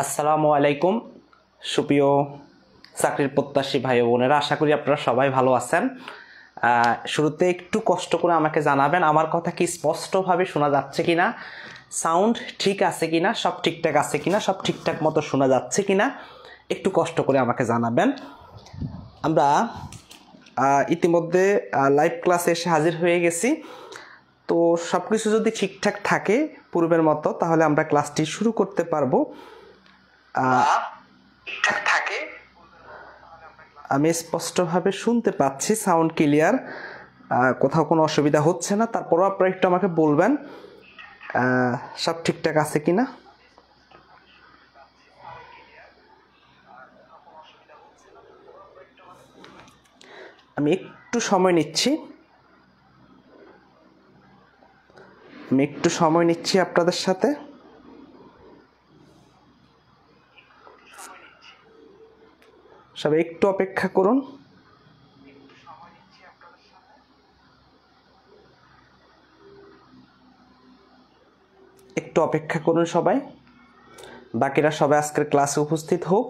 আসসালামু আলাইকুম সুপ্রিয় চাকরির প্রত্যাশী ভাই বোনেরা, আশা করি আপনারা সবাই ভালো আছেন। শুরুতে একটু কষ্ট করে আমাকে জানাবেন আমার কথা কি স্পষ্টভাবে শোনা যাচ্ছে কিনা, সাউন্ড ঠিক আছে কিনা, সব ঠিকঠাক আছে কিনা, সব ঠিকঠাক মতো শোনা যাচ্ছে কিনা, একটু কষ্ট করে আমাকে জানাবেন। আমরা ইতিমধ্যে লাইভ ক্লাসে এসে হাজির হয়ে গেছি। তো সব কিছু যদি ঠিকঠাক থাকে পূর্বের মতো, তাহলে আমরা ক্লাসটি শুরু করতে পারবো। আমি স্পষ্টভাবে শুনতে পাচ্ছি, সাউন্ড ক্লিয়ার, কোথাও কোনো অসুবিধা হচ্ছে না। তারপরও আপনারা একটু আমাকে বলবেন সব ঠিকঠাক আছে কিনা। আমি একটু সময় নিচ্ছি আপনাদের সাথে। সবাই একটু অপেক্ষা করুন। সবাই, বাকিরা সবাই আজকের ক্লাসে উপস্থিত হোক,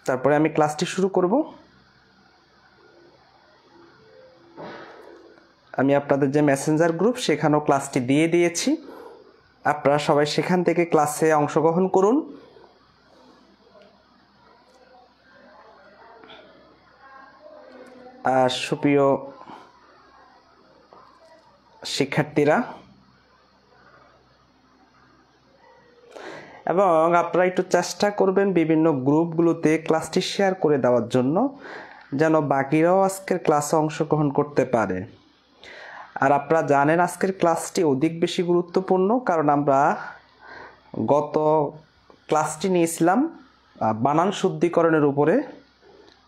তারপরে আমি ক্লাসটি শুরু করব। আমি আপনাদের যে মেসেঞ্জার গ্রুপ, সেখানেও ক্লাসটি দিয়ে দিয়েছি। আপনারা সবাই সেখান থেকে ক্লাসে অংশগ্রহণ করুন। সুপ্রিয় শিক্ষার্থীরা, এবং আপনারা একটু চেষ্টা করবেন বিভিন্ন গ্রুপগুলোতে ক্লাসটি শেয়ার করে দেওয়ার জন্য, যেন বাকিরাও আজকের ক্লাসে অংশগ্রহণ করতে পারে। আর আপনারা জানেন আজকের ক্লাসটি অধিক বেশি গুরুত্বপূর্ণ, কারণ আমরা গত ক্লাসটি নিয়েছিলাম বানান শুদ্ধিকরণের উপরে।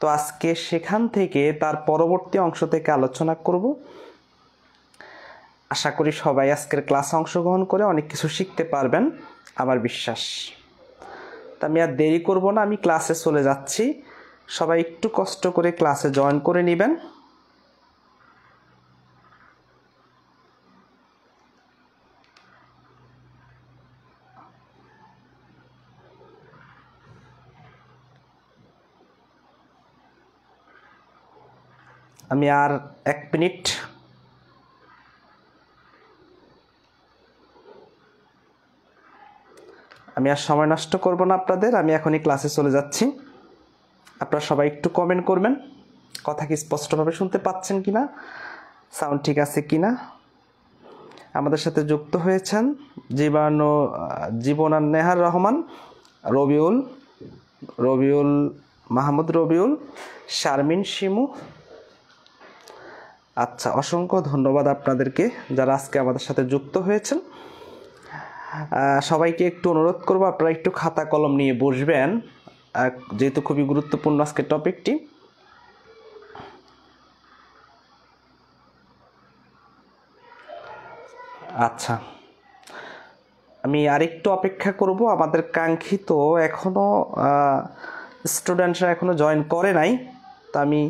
তো আজকে সেখান থেকে তার পরবর্তী অংশ থেকে আলোচনা করব। আশা করি সবাই আজকের ক্লাসে অংশগ্রহণ করে অনেক কিছু শিখতে পারবেন, আমার বিশ্বাস। তা আমি আর দেরি করব না, আমি ক্লাসে চলে যাচ্ছি। সবাই একটু কষ্ট করে ক্লাসে জয়েন করে নেবেন। আমি আর 1 মিনিট সময় নষ্ট করব না আপনাদের। আমি এখনই ক্লাসে চলে যাচ্ছি। আপনারা সবাই একটু কমেন্ট করবেন কথা কি স্পষ্টভাবে শুনতে পাচ্ছেন কিনা, সাউন্ড ঠিক আছে কিনা। আমাদের সাথে যুক্ত হয়েছেন জীবন নেহার রহমান, রবিউল মাহমুদ, শারমিন, শিমু। আচ্ছা, অসংখ্য ধন্যবাদ আপনাদেরকে যারা আজকে আমাদের সাথে যুক্ত হয়েছেন। সবাইকে একটু অনুরোধ করব, আপনারা একটু খাতা কলম নিয়ে বসবেন, যেহেতু খুবই গুরুত্বপূর্ণ আজকের টপিকটি। আচ্ছা, আমি আরেকটু অপেক্ষা করব। আমাদের কাঙ্ক্ষিত এখনো স্টুডেন্টরা এখনো জয়েন করে নাই, তো আমি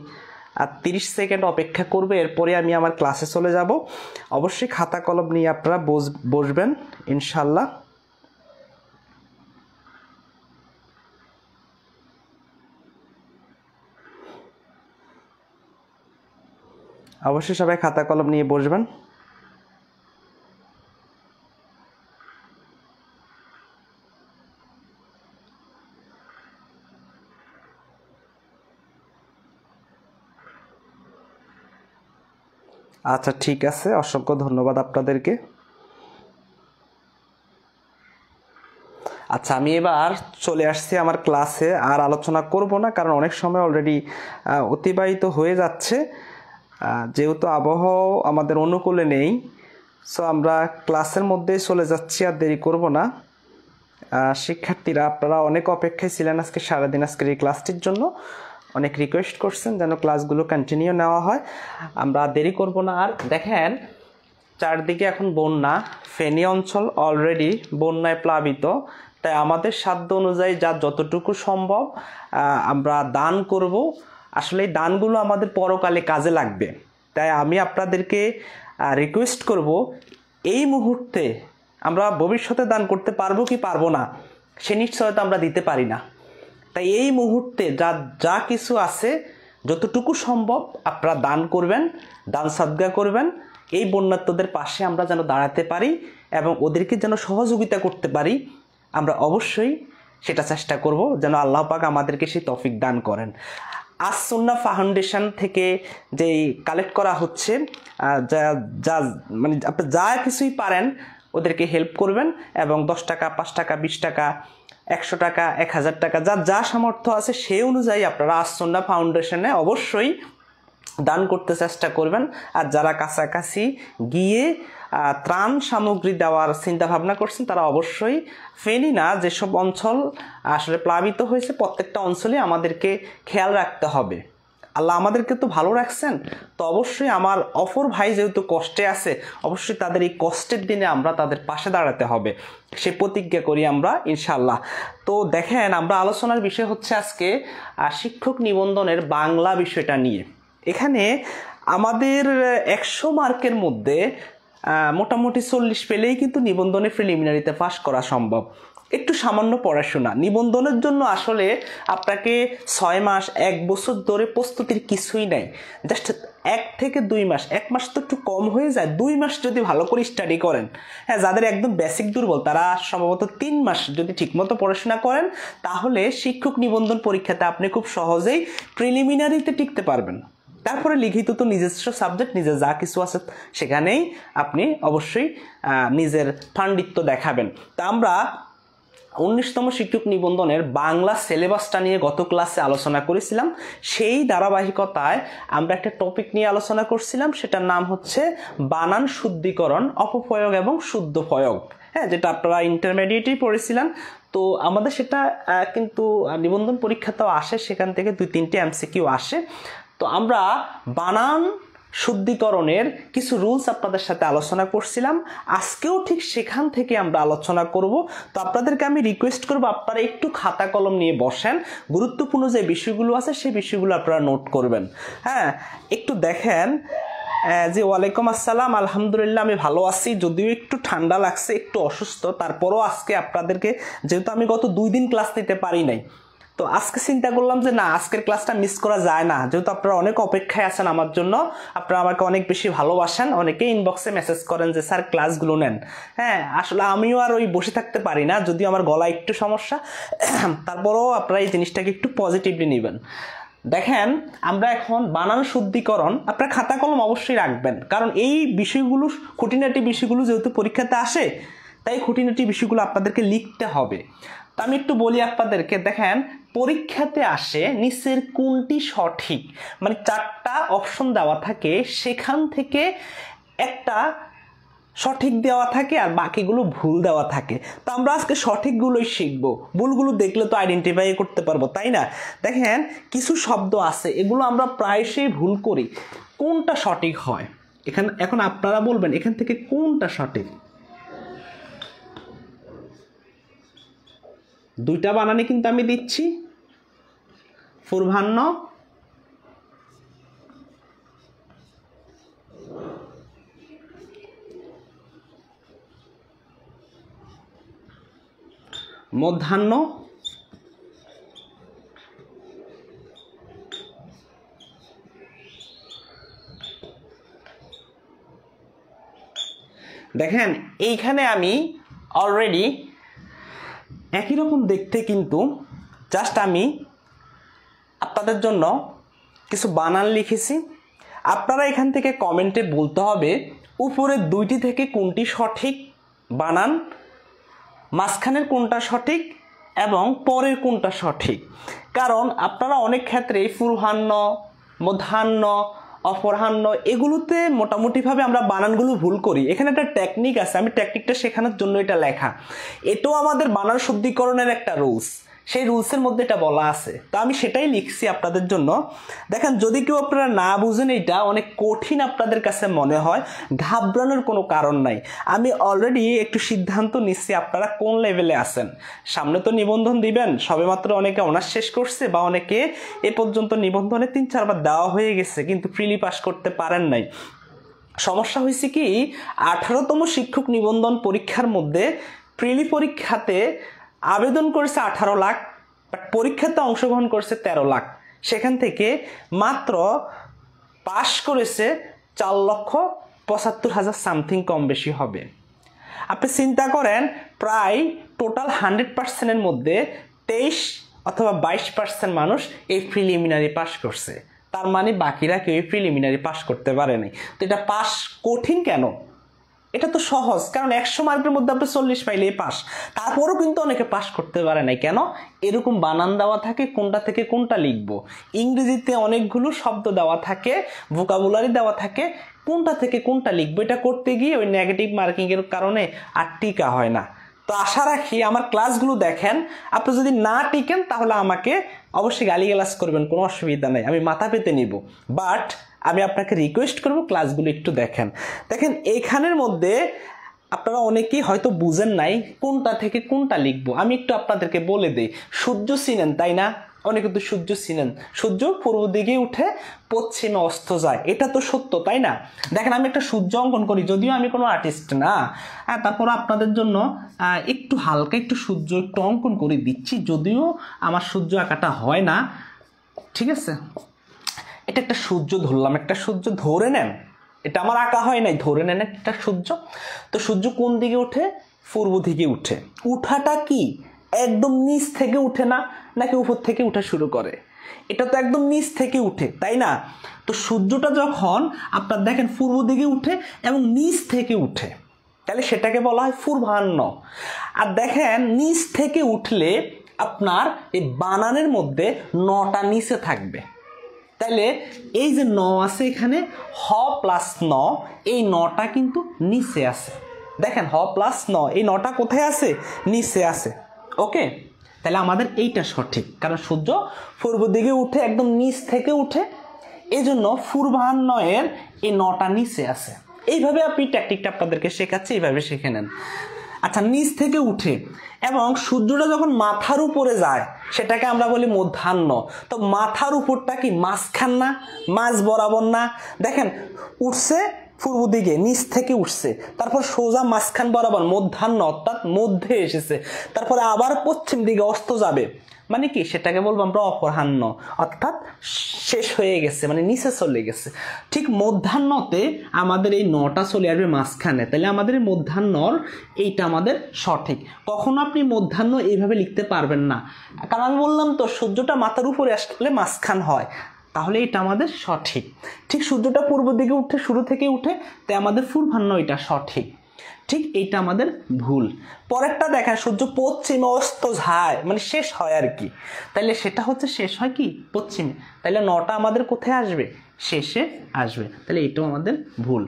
আর 30 সেকেন্ড অপেক্ষা করব, এরপরে আমি আমার ক্লাসে চলে যাব। অবশ্যই খাতা কলম নিয়ে আপনারা বসবেন ইনশাল্লাহ। অবশ্যই সবাই খাতা কলম নিয়ে বসবেন। আচ্ছা, ঠিক আছে, অসংখ্য ধন্যবাদ আপনাদেরকে। আচ্ছা, আমি এবার চলে আসছি আমার ক্লাসে। আর আলোচনা করব না, কারণ অনেক সময় অলরেডি অতিবাহিত হয়ে যাচ্ছে। যেহেতু আবহাওয়া আমাদের অনুকূলে নেই, সো আমরা ক্লাসের মধ্যেই চলে যাচ্ছি, আর দেরি করব না। শিক্ষার্থীরা, আপনারা অনেক অপেক্ষায় ছিলেন আজকে সারাদিন আজকের এই ক্লাসটির জন্য, অনেক রিকোয়েস্ট করছেন যেন ক্লাসগুলো কন্টিনিউ নেওয়া হয়। আমরা দেরি করব না। আর দেখেন, চারদিকে এখন বন্যা, ফেনী অঞ্চল অলরেডি বন্যায় প্লাবিত। তাই আমাদের সাধ্য অনুযায়ী যা যতটুকু সম্ভব আমরা দান করব। আসলে এই দানগুলো আমাদের পরকালে কাজে লাগবে। তাই আমি আপনাদেরকে রিকোয়েস্ট করব, এই মুহূর্তে আমরা ভবিষ্যতে দান করতে পারবো কি পারবো না, সে নিশ্চয়তা আমরা দিতে পারি না। তাই এই মুহূর্তে যা কিছু আছে যতটুকু সম্ভব আপনারা দান করবেন, দান সাদগা করবেন। এই বন্যার্তদের পাশে আমরা যেন দাঁড়াতে পারি এবং ওদেরকে যেন সহযোগিতা করতে পারি, আমরা অবশ্যই সেটা চেষ্টা করব, যেন আল্লাহ পাক আমাদেরকে সেই তৌফিক দান করেন। আজ সুন্নাহ ফাউন্ডেশন থেকে যেই কালেক্ট করা হচ্ছে, মানে আপনি যা কিছুই পারেন ওদেরকে হেল্প করবেন এবং 10 টাকা, 5 টাকা, 20 টাকা, 100 টাকা, 1000 টাকা, যা সামর্থ্য আছে সেই অনুযায়ী আপনারা আজ সুন্নাহ ফাউন্ডেশনে অবশ্যই দান করতে চেষ্টা করবেন। আর যারা কাছাকাছি গিয়ে ত্রাণ সামগ্রী দেওয়ার চিন্তা ভাবনা করছেন তারা অবশ্যই, ফেনী না, যেসব অঞ্চল আসলে প্লাবিত হয়েছে প্রত্যেকটা অঞ্চলে আমাদেরকে খেয়াল রাখতে হবে। আল্লাহ আমাদেরকে তো ভালো রাখছেন, তো অবশ্যই আমার অপর ভাই যেহেতু কষ্টে আছে, অবশ্যই তাদের এই কষ্টের দিনে আমরা তাদের পাশে দাঁড়াতে হবে, সে প্রতিজ্ঞা করি আমরা ইনশাআল্লাহ। তো দেখেন, আমরা আলোচনার বিষয় হচ্ছে আজকে শিক্ষক নিবন্ধনের বাংলা বিষয়টা নিয়ে। এখানে আমাদের 100 মার্কের মধ্যে মোটামুটি 40 পেলেই কিন্তু নিবন্ধনে প্রিলিমিনারিতে পাস করা সম্ভব। একটু সামান্য পড়াশোনা, নিবন্ধনের জন্য আসলে আপনাকে 6 মাস 1 বছর ধরে প্রস্তুতির কিছুই নাই, জাস্ট 1 থেকে 2 মাস, 1 মাস তো একটু কম হয়ে যায়, 2 মাস যদি ভালো করে স্টাডি করেন, হ্যাঁ, যাদের একদম বেসিক দুর্বল তারা সম্ভবত 3 মাস যদি ঠিকমতো পড়াশোনা করেন, তাহলে শিক্ষক নিবন্ধন পরীক্ষাতে আপনি খুব সহজেই প্রিলিমিনারিতে টিকতে পারবেন। তারপরে লিখিত তো নিজস্ব সাবজেক্ট, নিজের যা কিছু আছে সেখানেই আপনি অবশ্যই নিজের পাণ্ডিত্য দেখাবেন। তা আমরা 19তম শিক্ষক নিবন্ধনের বাংলা সিলেবাসটা নিয়ে গত ক্লাসে আলোচনা করেছিলাম। সেই ধারাবাহিকতায় আমরা একটা টপিক নিয়ে আলোচনা করছিলাম, সেটার নাম হচ্ছে বানান শুদ্ধিকরণ, অপপ্রয়োগ এবং শুদ্ধ প্রয়োগ, হ্যাঁ, যেটা আপনারা ইন্টারমিডিয়েটেই পড়েছিলেন। তো আমাদের সেটা কিন্তু নিবন্ধন পরীক্ষাতেও আসে, সেখান থেকে 2-3টে এমসিকিউ আসে। তো আমরা বানান শুদ্ধিকরণের কিছু রুলস আপনাদের সাথে আলোচনা করছিলাম, আজকেও ঠিক সেখান থেকে আমরা আলোচনা করব। তো আপনাদেরকে আমি রিকোয়েস্ট করব আপনারা একটু খাতা কলম নিয়ে বসেন, গুরুত্বপূর্ণ যে বিষয়গুলো আছে সেই বিষয়গুলো আপনারা নোট করবেন। হ্যাঁ, একটু দেখেন যে ওয়ালাইকুম আসসালাম, আলহামদুলিল্লাহ আমি ভালো আছি, যদিও একটু ঠান্ডা লাগছে, একটু অসুস্থ, তারপরও আজকে আপনাদেরকে, যেহেতু আমি গত 2 দিন ক্লাস নিতে পারি নাই, তো আজকে চিন্তা করলাম যে না, আজকের ক্লাসটা মিস করা যায় না, যেহেতু আপনারা অনেক অপেক্ষায় আছেন আমার জন্য, আপনারা আমাকে অনেক বেশি ভালোবাসেন, অনেকে ইনবক্সে মেসেজ করেন যে স্যার ক্লাসগুলো নেন। হ্যাঁ, আসলে আমিও আর ওই বসে থাকতে পারি না, যদিও আমার গলা একটু সমস্যা, তারপরেও আপনারা এই জিনিসটাকে একটু পজিটিভলি নেবেন। দেখেন, আমরা এখন বানান শুদ্ধিকরণ, আপনারা খাতা কলম অবশ্যই রাখবেন, কারণ এই বিষয়গুলো, খুঁটিনাটি বিষয়গুলো যেহেতু পরীক্ষাতে আসে, তাই খুঁটিনাটি বিষয়গুলো আপনাদেরকে লিখতে হবে। তো আমি একটু বলি আপনাদেরকে, দেখেন পরীক্ষাতে আসে নিচের কোনটি সঠিক, মানে 4টা অপশন দেওয়া থাকে, সেখান থেকে একটা সঠিক দেওয়া থাকে আর বাকিগুলো ভুল দেওয়া থাকে। তো আমরা আজকে সঠিকগুলোই শিখব, ভুলগুলো দেখলে তো আইডেন্টিফাই করতে পারবো, তাই না? দেখেন কিছু শব্দ আছে, এগুলো আমরা প্রায়শই ভুল করি, কোনটা সঠিক হয় এখন আপনারা বলবেন এখান থেকে কোনটা সঠিক। 2টা বানানে কিন্তু আমি দিচ্ছি, পূর্বাহ্ন মধ্যাহ্ন দেখেন এইখানে আমি অলরেডি একই রকম দেখতে, কিন্তু জাস্ট আমি আপনাদের জন্য কিছু বানান লিখেছি, আপনারা এখান থেকে কমেন্টে বলতে হবে উপরে 2টি থেকে কোনটি সঠিক বানান, মাঝখানের কোনটা সঠিক এবং পরের কোনটা সঠিক। কারণ আপনারা অনেক ক্ষেত্রে পূর্বাহ্ন, মধ্যাহ্ন, অপরাহ্ন এগুলোতে মোটামুটিভাবে আমরা বানানগুলো ভুল করি। এখানে একটা টেকনিক আছে, আমি টেকনিকটা শেখানোর জন্য এটা লেখা, এটাও আমাদের বানান শুদ্ধিকরণের একটা রুলস, সেই রুলসের মধ্যে এটা বলা আছে, তো আমি সেটাই লিখছি আপনাদের জন্য। দেখেন, যদি কেউ আপনারা না বুঝেন, এটা অনেক কঠিন আপনাদের কাছে মনে হয়, ঘাবড়ানোর কোনো কারণ নাই। আমি অলরেডি একটু সিদ্ধান্ত নিচ্ছি আপনারা কোন লেভেলে আছেন। সামনে তো নিবন্ধন দিবেন, সবেমাত্র অনেকে অনার্স শেষ করছে বা অনেকে এ পর্যন্ত নিবন্ধনে 3-4 বার দেওয়া হয়ে গেছে, কিন্তু প্রিলি পাস করতে পারেন নাই। সমস্যা হয়েছে কি, 18তম শিক্ষক নিবন্ধন পরীক্ষার মধ্যে প্রিলি পরীক্ষাতে আবেদন করেছে 18 লাখ, বাট পরীক্ষাতে অংশগ্রহণ করেছে 13 লাখ, সেখান থেকে মাত্র পাশ করেছে 4,75,000 সামথিং, কম বেশি হবে। আপনি চিন্তা করেন, প্রায় টোটাল 100%-এর মধ্যে 23 অথবা 22% মানুষ এই প্রিলিমিনারি পাস করছে। তার মানে বাকিরা কেউ প্রিলিমিনারি পাস করতে পারে নাই। তো এটা পাস কঠিন কেন? এটা তো সহজ, কারণ 100 মার্কের মধ্যে আপনি 40 পাইলেই পাস। তারপরও কিন্তু অনেকে পাস করতে পারে নাই। কেন? এরকম বানান দেওয়া থাকে, কোনটা থেকে কোনটা লিখবো। ইংরেজিতে অনেকগুলো শব্দ দেওয়া থাকে, ভোকাবুলারি দেওয়া থাকে, কোনটা থেকে কোনটা লিখবো এটা করতে গিয়ে ওই নেগেটিভ মার্কিং এর কারণে আর টিকা হয় না। তো আশা রাখি আমার ক্লাসগুলো দেখেন, আপনি যদি না টিকেন তাহলে আমাকে অবশ্যই গালিগালাজ করবেন, কোনো অসুবিধা নেই, আমি মাথা পেতে নিব। বাট আমি আপনাকে রিকোয়েস্ট করব ক্লাসগুলো একটু দেখেন। এইখানের মধ্যে আপনারা অনেকেই হয়তো বুঝেন নাই কোনটা থেকে কোনটা লিখবো। আমি একটু আপনাদেরকে বলে দেই। সূর্য চিনেন তাই না? অনেকে তো সূর্য চিনেন। সূর্য পূর্ব দিকে উঠে পশ্চিমে অস্ত যায়, এটা তো সত্য তাই না? দেখেন আমি একটা সূর্য অঙ্কন করি, যদিও আমি কোনো আর্টিস্ট না, তারপর আপনাদের জন্য একটু হালকা একটু সূর্য একটু অঙ্কন করে দিচ্ছি, যদিও আমার সূর্য আঁকাটা হয় না। ঠিক আছে, এটা একটা সূর্য ধরলাম, একটা সূর্য ধরে নেন, এটা আমার আঁকা হয় নাই, ধরে নেন একটা সূর্য। তো সূর্য কোন দিকে উঠে? পূর্ব দিকে উঠে। উঠাটা কি একদম নিচ থেকে উঠে না, নাকি উপর থেকে উঠা শুরু করে? এটা তো একদম নিচ থেকে উঠে তাই না? তো সূর্যটা যখন আপনার দেখেন পূর্ব দিকে উঠে এবং নিচ থেকে উঠে, তাহলে সেটাকে বলা হয় পূর্বাহ্ন। আর দেখেন নিচ থেকে উঠলে আপনার এই বানানের মধ্যে নটা নিচে থাকবে। তাহলে এই যে ন আছে এখানে, হ প্লাস ন, এই নটা কিন্তু নিচে আছে। দেখেন হ প্লাস ন, এই নটা কোথায় আছে? নিচে আছে। ওকে, তাহলে আমাদের এইটা সঠিক, কারণ সূর্য পূর্ব দিকে উঠে একদম নিচ থেকে উঠে, এই জন্য পূর্বাহ্ন এর এই নটা নিচে আছে। এইভাবে আপনি ট্যাকটিকটা আপনাদেরকে শেখাচ্ছি, এইভাবে শিখে নেন। আচ্ছা, নিচ থেকে উঠে এবং সূর্যটা যখন মাথার উপরে যায় সেটাকে আমরা বলি মধ্যাহ্ন। তো মাথার উপরটা কি মাঝখান না, মাঝ বরাবর না? দেখেন উঠছে পূর্ব দিকে, নিচ থেকে উঠছে, তারপর সোজা মাঝখান বরাবর মধ্যাহ্ন, অর্থাৎ মধ্যে এসেছে, তারপরে আবার পশ্চিম দিকে অস্ত যাবে, মানে কি সেটাকে বলবো আমরা অপরাহ্ন, অর্থাৎ শেষ হয়ে গেছে, মানে নিচে চলে গেছে। ঠিক মধ্যাহ্নতে আমাদের এই নটা চলে আসবে মাঝখানে, তাহলে আমাদের এই মধ্যাহ্নর এইটা আমাদের সঠিক। কখনো আপনি মধ্যাহ্ন এইভাবে লিখতে পারবেন না, কারণ আমি বললাম তো সূর্যটা মাথার উপরে আসলে মাঝখান হয়, তাহলে এটা আমাদের সঠিক। ঠিক সূর্যটা পূর্ব দিকে উঠে, শুরু থেকে উঠে, তাই আমাদের পূর্বাহ্ন এটা সঠিক। ঠিক এইটা আমাদের ভুল। পরেরটা দেখা, সূর্য পশ্চিমে অস্ত যায়, মানে শেষ হয় আর কি, তাইলে সেটা হচ্ছে শেষ হয় কি পশ্চিমে, তাইলে নটা আমাদের কোথায় আসবে? শেষে আসবে, তাহলে এটাও আমাদের ভুল।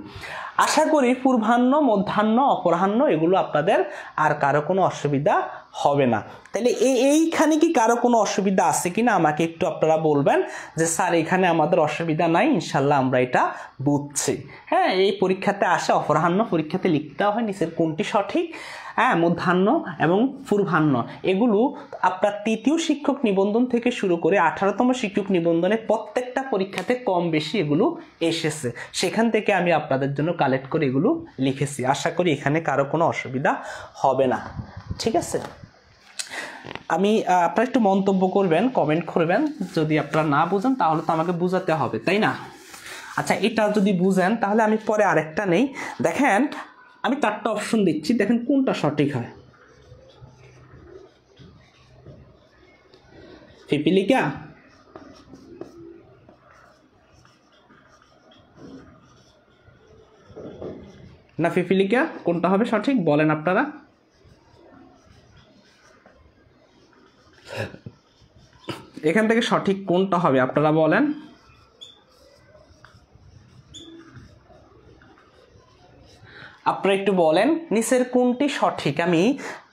আশা করি পূর্বাহ্ন, মধ্যাহ্ন, অপরাহ্ন এগুলো আপনাদের আর কারো কোনো অসুবিধা হবে না। তাহলে এইখানে কি কারো কোনো অসুবিধা আছে কিনা আমাকে একটু আপনারা বলবেন যে স্যার এখানে আমাদের অসুবিধা নাই, ইনশাল্লাহ আমরা এটা বুঝছি। হ্যাঁ, এই পরীক্ষাতে আসে, অপরাহ্ন পরীক্ষাতে লিখতে হয় নিচের কোনটি সঠিক। হ্যাঁ, মধ্যাহ্ন এবং পূর্বাহ্ন এগুলো আপনার তৃতীয় শিক্ষক নিবন্ধন থেকে শুরু করে 18তম শিক্ষক নিবন্ধনে প্রত্যেকটা পরীক্ষাতে কম বেশি এগুলো এসেছে, সেখান থেকে আমি আপনাদের জন্য কালেক্ট করে এগুলো লিখেছি। আশা করি এখানে কারো কোনো অসুবিধা হবে না। ঠিক আছে, আমি আপনারা একটু মন্তব্য করবেন, কমেন্ট করবেন। যদি আপনারা না বুঝেন তাহলে তো আমাকে বুঝাতে হবে তাই না? আচ্ছা, এটা যদি বুঝেন তাহলে আমি পরে আরেকটা নেই। দেখেন আমি 4টা অপশন দিচ্ছি, দেখেন কোনটা সঠিক হয়। পিপিলিকা, না পিপিলিকা, কোনটা হবে সঠিক বলেন আপনারা? এখান থেকে সঠিক কোনটা হবে আপনারা বলেন। আপনারা একটু বলেন নিচের কোনটি সঠিক। আমি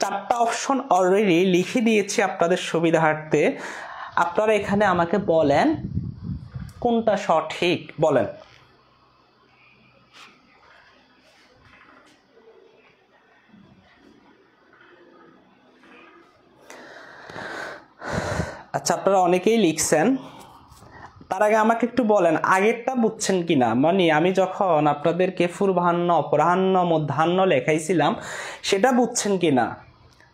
4টা অপশন অলরেডি লিখে দিয়েছি আপনাদের সুবিধার্থে, আপনারা এখানে আমাকে বলেন কোনটা সঠিক বলেন। আচ্ছা, আপনারা অনেকেই লিখছেন, তার আগে আমাকে একটু বলেন আগেরটা বুঝছেন কিনা। মানে আমি যখন আপনাদেরকে পূর্বাহ্ন, অপরাহ্ন, মধ্যাহ্ন লেখাইছিলাম সেটা বুঝছেন কিনা।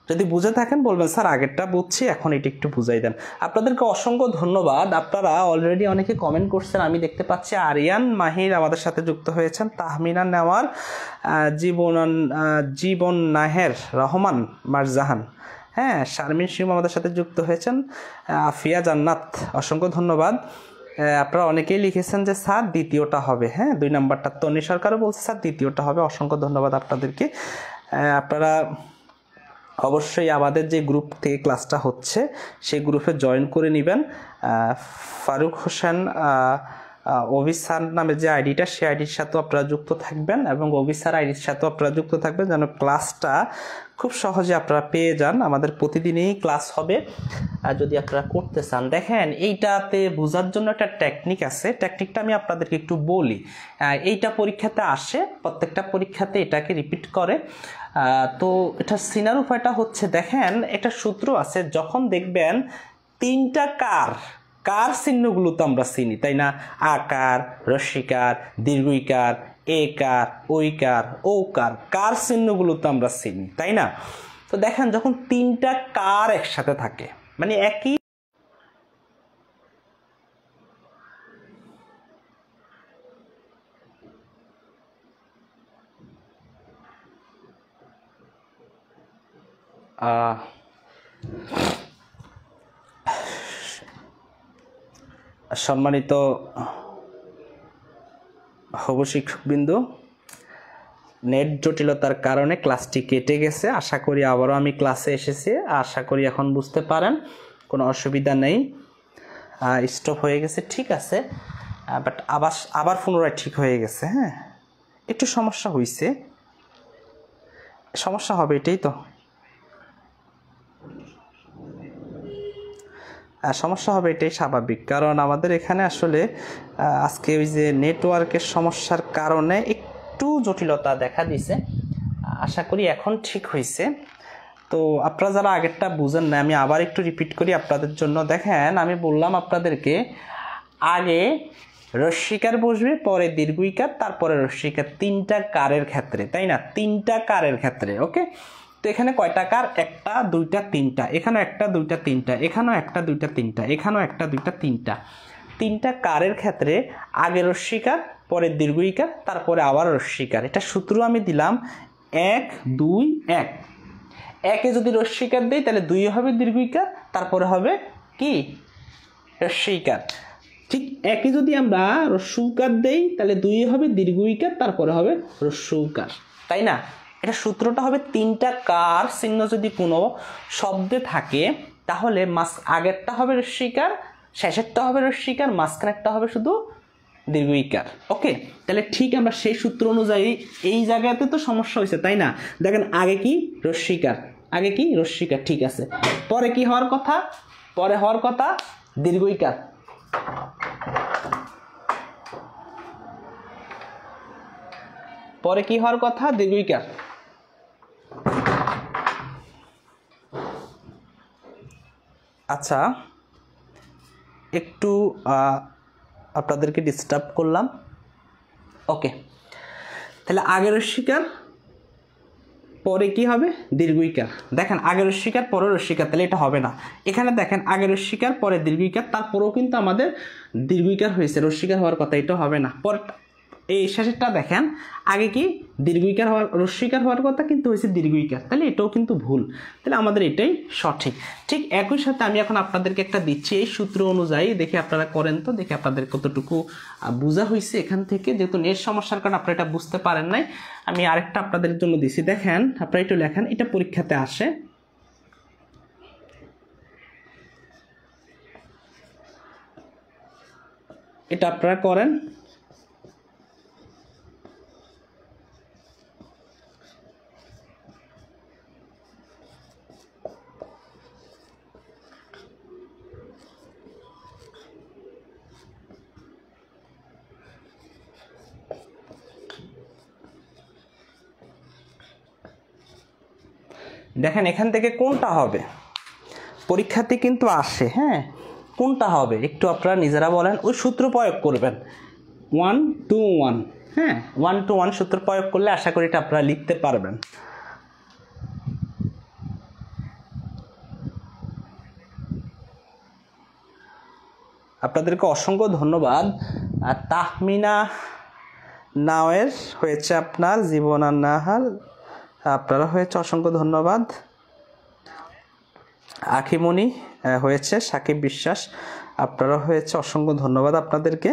যদি বুঝে থাকেন বলবেন স্যার আগেরটা বুঝছি, এখন এটা একটু বুঝাই দেন। আপনাদেরকে অসংখ্য ধন্যবাদ। আপনারা অলরেডি অনেকে কমেন্ট করছেন, আমি দেখতে পাচ্ছি আরিয়ান মাহির আমাদের সাথে যুক্ত হয়েছেন, তাহমিনা নেওয়ার, জীবন নাহের, রহমান মারজাহান, হ্যাঁ, শারমিন শিম আমাদের সাথে যুক্ত হয়েছেন, আফিয়া জান্নাত, অসংখ্য ধন্যবাদ। আপনারা অনেকেই লিখেছেন যে স্যার দ্বিতীয়টা হবে, হ্যাঁ 2 নাম্বারটা। তনি সরকারও বলছে স্যার দ্বিতীয়টা হবে, অসংখ্য ধন্যবাদ আপনাদেরকে। আপনারা অবশ্যই আমাদের যে গ্রুপ থেকে ক্লাসটা হচ্ছে সেই গ্রুপে জয়েন করে নেবেন। ফারুক হোসেন অভিসার নামে যে আইডিটা, সেই আইডির সাথেও আপনারা যুক্ত থাকবেন এবং অভিসার আইডির সাথেও আপনারা যুক্ত থাকবেন যেন ক্লাসটা খুব সহজে আপনারা পেয়ে যান। আমাদের প্রতিদিনই ক্লাস হবে যদি আপনারা করতে চান। দেখেন এইটাতে বোঝার জন্য একটা টেকনিক আছে, টেকনিকটা আমি আপনাদেরকে একটু বলি। এইটা পরীক্ষাতে আসে, প্রত্যেকটা পরীক্ষাতে এটাকে রিপিট করে। তো এটা চিনার উপায়টা হচ্ছে, দেখেন একটা সূত্র আছে, যখন দেখবেন 3টা কার চিহ্নগুলো তো আমরা চিনি তাই না, আকার, রস্যিকার, দীর্ঘইকার, একার, ঐকার, ঔকার, কার চিহ্নগুলো তো আমরা চিনি তাই না। তো দেখেন যখন 3টা কার একসাথে থাকে, মানে একই সম্মানিত হবু শিক্ষকবৃন্দু, নেট জটিলতার কারণে ক্লাসটি কেটে গেছে। আশা করি আবারও আমি ক্লাসে এসেছি, আশা করি এখন বুঝতে পারেন, কোনো অসুবিধা নেই। স্টপ হয়ে গেছে ঠিক আছে, বাট আবার পুনরায় ঠিক হয়ে গেছে। হ্যাঁ, একটু সমস্যা হয়েছে, সমস্যা হবে, এটাই তো সমস্যা হবে, এটাই স্বাভাবিক। কারণ আমাদের এখানে আসলে আজকে ওই যে নেটওয়ার্কের সমস্যার কারণে একটু জটিলতা দেখা দিছে। আশা করি এখন ঠিক হয়েছে। তো আপনারা যারা আগেরটা বুঝেন না, আমি আবার একটু রিপিট করি আপনাদের জন্য। দেখেন আমি বললাম আপনাদেরকে, আগে রস্যিকার বসবে, পরে দীর্ঘইকার, তারপরে রস্যিকার, 3টা কারের ক্ষেত্রে তাই না, 3টা কারের ক্ষেত্রে। ওকে, তো এখানে কয়টা কার, 1টা 2টা 3টা, এখানেও 1টা 2টা 3টা, এখানেও 1টা 2টা 3টা, এখানেও 1টা 2টা 3টা। 3টা কারের ক্ষেত্রে আগে রস্যিকার, পরে দীর্ঘইকার, তারপরে আবার রস্যিকার। এটা সূত্র আমি দিলাম 1 2 1। 1-এ যদি রস্যিকার দেই তাহলে 2 হবে দীর্ঘইকার, তারপরে হবে কি রস্যিকার। ঠিক একই যদি আমরা রস্যুকার দেই তাহলে 2 হবে দীর্ঘইকার, তারপরে হবে রস্যুকার, তাই না। এটা সূত্রটা হবে 3টা কার চিহ্ন যদি কোনো শব্দে থাকে তাহলে আগেরটা হবে রস্যিকার, শেষেরটা হবে রস্যিকার, মাঝখানেরটা হবে শুধু দীর্ঘইকার। ওকে, তাহলে ঠিক আমরা সেই সূত্র অনুযায়ী এই জায়গাতে তো সমস্যা হয়েছে তাই না। দেখেন আগে কি রস্যিকার, আগে কি রস্যিকার, ঠিক আছে। পরে কি হওয়ার কথা, পরে হওয়ার কথা দীর্ঘইকার। পরে কি হওয়ার কথা দীর্ঘইকার। আচ্ছা, একটু আপনাদেরকে ডিস্টার্ব করলাম। ওকে, তাহলে আগের রস্যিকার, পরে কি হবে দীর্ঘইকার। দেখেন আগের রস্যিকার পরে রস্যিকার, তাহলে এটা হবে না। এখানে দেখেন আগের রস্যিকার পরে দীর্ঘইকার, তারপরেও কিন্তু আমাদের দীর্ঘইকার হয়েছে, রস্যিকার হওয়ার কথা, এটা হবে না। পরে এই শেষেরটা দেখেন আগে কি দীর্ঘইকার হওয়ার, রস্যিকার হওয়ার কথা কিন্তু হয়েছে দীর্ঘইকার, তাহলে এটাও কিন্তু ভুল। তাহলে আমাদের এটাই সঠিক। ঠিক একই সাথে আমি এখন আপনাদেরকে একটা দিচ্ছি এই সূত্র অনুযায়ী, দেখে আপনারা করেন তো, দেখে আপনাদের কতটুকু বোঝা হয়েছে এখান থেকে। যেহেতু নেট সমস্যার কারণে আপনারা এটা বুঝতে পারেন নাই, আমি আরেকটা আপনাদের জন্য দিচ্ছি। দেখেন আপনারা একটু লেখেন, এটা পরীক্ষাতে আসে। এটা আপনারা করেন। দেখেন এখান থেকে কোনটা হবে, পরীক্ষাতে কিন্তু আসে। হ্যাঁ, কোনটা হবে একটু আপনারা নিজেরা বলেন, ওই সূত্র প্রয়োগ করবেন 1 2 1। হ্যাঁ, 1 2 1 সূত্র প্রয়োগ করলে আশা করি এটা আপনারা লিখতে পারবেন। আপনাদেরকে অসংখ্য ধন্যবাদ। আর তাহমিনা নাওয়ের হয়েছে আপনার জীবন আর নাহার, আপনারা হয়েছে অসংখ্য ধন্যবাদ। আখিমণি হয়েছে সাকিব বিশ্বাস, আপনারা হয়েছে অসংখ্য ধন্যবাদ আপনাদেরকে,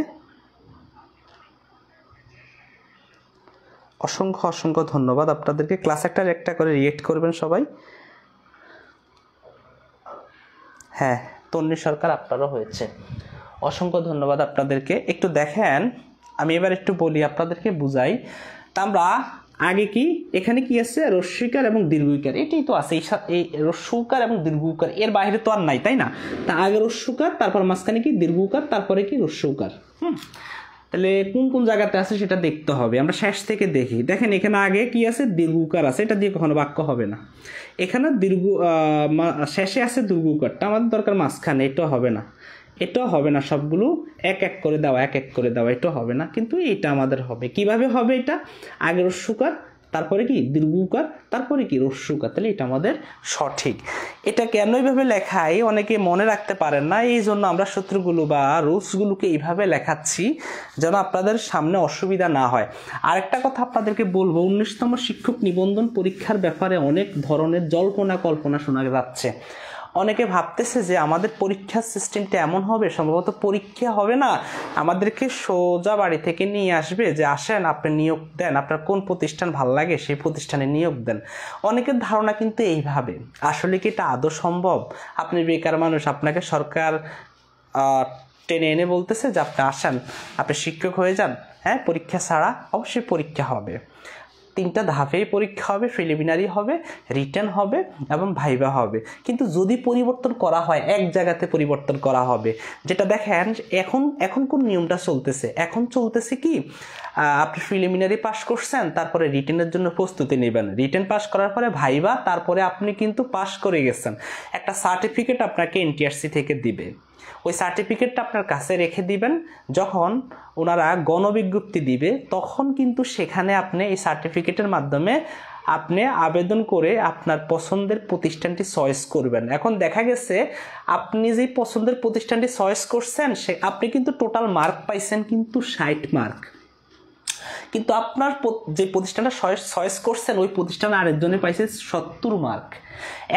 অসংখ্য অসংখ্য ধন্যবাদ আপনাদেরকে। ক্লাস একটা করে রিয়েক্ট করবেন সবাই। হ্যাঁ, তন্নি সরকার আপনারও হয়েছে, অসংখ্য ধন্যবাদ আপনাদেরকে। একটু দেখেন, আমি এবার একটু বলি আপনাদেরকে বুঝাই। তা আমরা আগে কি এখানে কি আছে, রস্যইকার এবং দীর্ঘইকার, এটাই তো আছে। এই রস্যইকার এবং দীর্ঘইকার, এর বাইরে তো আর নাই, তাই না? তা আগে রস্যইকার, তারপর মাঝখানে কি দীর্ঘইকার, তারপরে কি রস্যইকার। তাহলে কোন কোন জায়গাতে আছে সেটা দেখতে হবে। আমরা শেষ থেকে দেখি। দেখেন এখানে আগে কি আছে, দীর্ঘইকার আছে, এটা দিয়ে কখনো বাক্য হবে না। এখানে শেষে আছে দীর্ঘইকারটা, আমাদের দরকার মাঝখানে, এটাও হবে না, এটাও হবে না। সবগুলো এক এক করে দেওয়া, এক এক করে দেওয়া, এটাও হবে না। কিন্তু এটা আমাদের হবে। কিভাবে হবে এটা? আগে রস্যইকার, তারপরে কি দীর্ঘইকার, তারপরে কি রস্যইকার। তাহলে এটা আমাদের সঠিক। এটা কেন এইভাবে লেখাই অনেকে মনে রাখতে পারেন না, এই জন্য আমরা সূত্রগুলো বা রুলসগুলোকে এইভাবে লেখাচ্ছি যেন আপনাদের সামনে অসুবিধা না হয়। আরেকটা কথা আপনাদেরকে বলবো, 19তম শিক্ষক নিবন্ধন পরীক্ষার ব্যাপারে অনেক ধরনের জল্পনা কল্পনা শোনা যাচ্ছে। অনেকে ভাবতেছে যে আমাদের পরীক্ষার সিস্টেমটা এমন হবে, সম্ভবত পরীক্ষা হবে না, আমাদেরকে সোজা বাড়ি থেকে নিয়ে আসবে যে আসেন আপনি নিয়োগ দেন, আপনার কোন প্রতিষ্ঠান ভালো লাগে সেই প্রতিষ্ঠানে নিয়োগ দেন। অনেকের ধারণা কিন্তু এইভাবে। আসলে কি এটা আদৌ সম্ভব? আপনি বেকার মানুষ, আপনাকে সরকার টেনে এনে বলতেছে যে আপনি আসেন, আপনি শিক্ষক হয়ে যান। হ্যাঁ, পরীক্ষা ছাড়া? অবশ্যই পরীক্ষা হবে। 3টা ধাপেই পরীক্ষা হবে, প্রিলিমিনারি হবে, রিটেন হবে এবং ভাইভা হবে। কিন্তু যদি পরিবর্তন করা হয়, এক জায়গাতে পরিবর্তন করা হবে। যেটা দেখেন এখন কোন নিয়মটা চলতেছে, এখন চলতেছে কি, আপনি প্রিলিমিনারি পাস করছেন, তারপরে রিটেনের জন্য প্রস্তুতি নেবেন, রিটেন পাস করার পরে ভাইভা, তারপরে আপনি কিন্তু পাস করে গেছেন, একটা সার্টিফিকেট আপনাকে এনটিআরসি থেকে দিবে। ওই সার্টিফিকেটটা আপনার কাছে রেখে দিবেন। যখন ওনারা গণবিজ্ঞপ্তি দিবে তখন কিন্তু সেখানে আপনি এই সার্টিফিকেটের মাধ্যমে আপনি আবেদন করে আপনার পছন্দের প্রতিষ্ঠানটি চয়েস করবেন। এখন দেখা গেছে আপনি যে পছন্দের প্রতিষ্ঠানটি চয়েস করছেন, আপনি কিন্তু টোটাল মার্ক পাইছেন কিন্তু 60 মার্ক, কিন্তু আপনার যে প্রতিষ্ঠানটা চয়েস করছেন ওই প্রতিষ্ঠানে আরেকজনে পাইছে 70 মার্ক।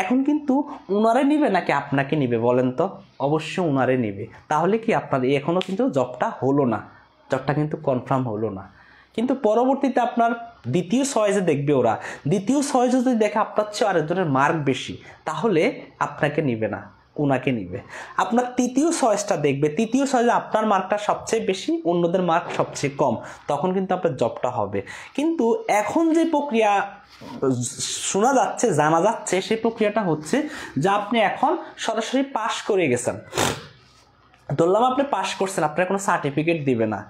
এখন কিন্তু উনারে নিবে নাকি আপনাকে নিবে বলেন তো? অবশ্যই উনারে নিবে। তাহলে কি আপনার এখনো কিন্তু জবটা হলো না, জবটা কিন্তু কনফার্ম হলো না। কিন্তু পরবর্তীতে আপনার দ্বিতীয় চয়েসে দেখবে ওরা, দ্বিতীয় চয়েসে যদি দেখে আপনার চেয়ে আরেকজনের মার্ক বেশি, তাহলে আপনাকে নিবে না, ওনাকে নিবে। আপনার তৃতীয় চয়েসটা দেখবে, তৃতীয় চয়েসে আপনার মার্কটা সবচেয়ে বেশি, অন্যদের মার্ক সবচেয়ে কম, তখন কিন্তু আপনার জবটা হবে। কিন্তু এখন যে প্রক্রিয়া শোনা যাচ্ছে, জানা যাচ্ছে, সেই প্রক্রিয়াটা হচ্ছে যে আপনি এখন সরাসরি পাস করে গেছেন, ধরলাম আপনি পাস করছেন, আপনার কোনো সার্টিফিকেট দিবে না,